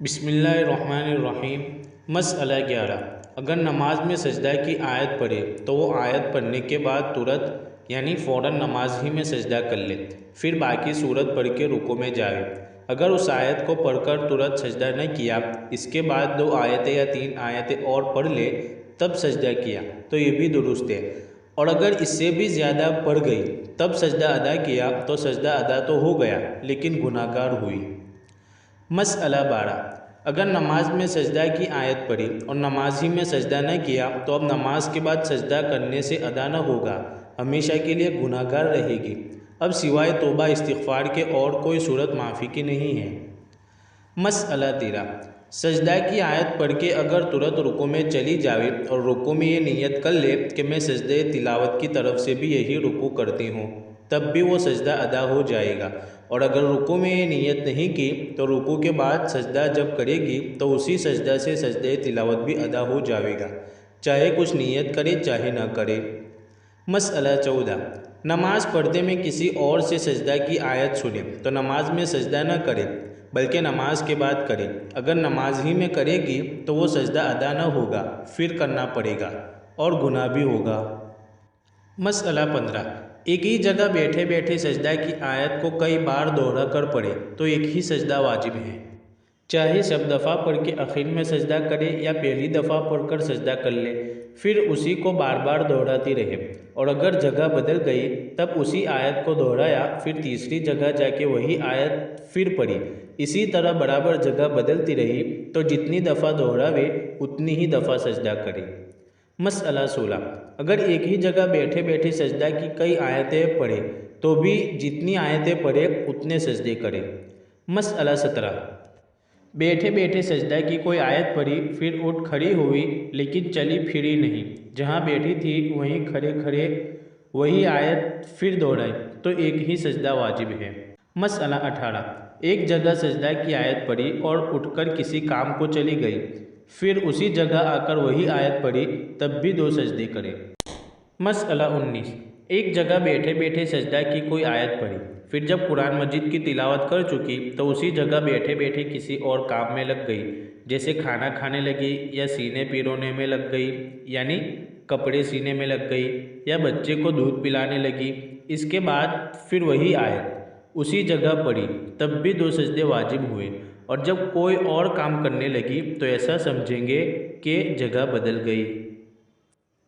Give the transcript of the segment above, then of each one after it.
بسم اللہ الرحمن الرحیم۔ مسئلہ 11۔ اگر نماز میں سجدہ کی آیت پڑھے تو وہ آیت پڑھنے کے بعد ترت یعنی فوراً نماز ہی میں سجدہ کر لے، پھر باقی صورت پڑھ کے رکوع میں جائے۔ اگر اس آیت کو پڑھ کر ترت سجدہ نہ کیا، اس کے بعد 2 آیتیں یا 3 آیتیں اور پڑھ لے تب سجدہ کیا تو یہ بھی درست ہے، اور اگر اس سے بھی زیادہ پڑھ گئی تب سجدہ ادا کیا تو سجدہ ادا تو ہو گیا لیکن گناہ گار ہوئی۔ مسئلہ 12۔ اگر نماز میں سجدہ کی آیت پڑھی اور نماز ہی میں سجدہ نہ کیا تو اب نماز کے بعد سجدہ کرنے سے ادا نہ ہوگا، ہمیشہ کے لیے گناہ گار رہے گی۔ اب سوائے توبہ استغفار کے اور کوئی صورت معافی کی نہیں ہے۔ مسئلہ 13۔ سجدہ کی آیت پڑھ کے اگر ترت رکوع میں چلی جاوے اور رکوع میں یہ نیت کر لے کہ میں سجدہ تلاوت کی طرف سے بھی یہی رکوع کرتی ہوں، تب بھی وہ سجدہ ادا ہو جائے گا، اور اگر رکوع میں یہ نیت نہیں کی تو رکوع کے بعد سجدہ جب کرے گی تو اسی سجدہ سے سجدہ تلاوت بھی ادا ہو جائے گا، چاہے کچھ نیت کرے چاہے نہ کرے۔ مسئلہ 14۔ نماز پڑھتے میں کسی اور سے سجدہ کی آیت سنے تو نماز میں سجدہ نہ کرے بلکہ نماز کے بعد کرے۔ اگر نماز ہی میں کرے گی تو وہ سجدہ ادا نہ ہوگا، پھر کرنا پڑے گا اور گناہ بھی ہوگا۔ مسئلہ 15۔ ایک ہی جگہ بیٹھے بیٹھے سجدہ کی آیت کو کئی بار دوہرا کر پڑھے تو ایک ہی سجدہ واجب ہے، چاہے سب دفعہ پڑھ کے آخر میں سجدہ کرے یا پہلی دفعہ پڑھ کر سجدہ کر لے، پھر اسی کو بار بار دہراتی رہے، اور اگر جگہ بدل گئی تب اسی آیت کو دہرایا، پھر تیسری جگہ جا کے وہی آیت پھر پڑھی، اسی طرح برابر جگہ بدلتی رہی تو جتنی دفعہ دہراوے اتنی ہی دفعہ سجدہ کرے۔ مسئلہ 16۔ اگر ایک ہی جگہ بیٹھے بیٹھے سجدہ کی کئی آیتیں پڑھے تو بھی جتنی آیتیں پڑھے اتنے سجدے کرے۔ مسئلہ 17۔ بیٹھے بیٹھے سجدہ کی کوئی آیت پڑھی، پھر اٹھ کھڑی ہوئی لیکن چلی پھری نہیں، جہاں بیٹھی تھی وہیں کھڑے کھڑے وہی آیت پھر دہرائی تو ایک ہی سجدہ واجب ہے۔ مسئلہ 18۔ ایک جگہ سجدہ کی آیت پڑھی اور اٹھ کر کسی کام کو چلی گئی، پھر اسی جگہ آ کر وہی آیت پڑھی، تب بھی 2 سجدے کرے۔ مسئلہ 19۔ ایک جگہ بیٹھے بیٹھے سجدہ کی کوئی آیت پڑھی، پھر جب قرآن مجید کی تلاوت کر چکی تو اسی جگہ بیٹھے بیٹھے کسی اور کام میں لگ گئی، جیسے کھانا کھانے لگی یا سینے پیرونے میں لگ گئی یعنی کپڑے سینے میں لگ گئی یا بچے کو دودھ پلانے لگی، اس کے بعد پھر وہی آیت اسی جگہ پڑھی، تب بھی 2 سجدے واجب ہوئے، اور جب کوئی اور کام کرنے لگی تو ایسا سمجھیں گے کہ جگہ بدل گئی۔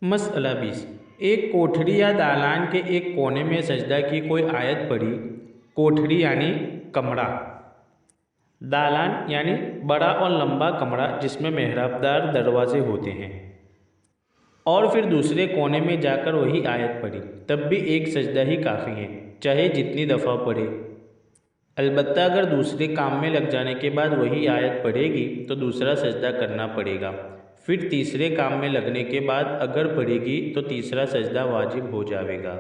مسئلہ 20۔ ایک کوٹھری یا دالان کے ایک کونے میں سجدہ کی کوئی آیت پڑھی، کوٹھری یعنی کمرہ، دالان یعنی بڑا اور لمبا کمرہ جس میں محراب دار دروازے ہوتے ہیں، اور پھر دوسرے کونے میں جا کر وہی آیت پڑھی، تب بھی ایک سجدہ ہی کافی ہے، چاہے جتنی دفعہ پڑھے۔ البتہ اگر دوسرے کام میں لگ جانے کے بعد وہی آیت پڑھے گی تو دوسرا سجدہ کرنا پڑے گا، پھر تیسرے کام میں لگنے کے بعد اگر پڑھے گی تو تیسرا سجدہ واجب ہو جائے گا۔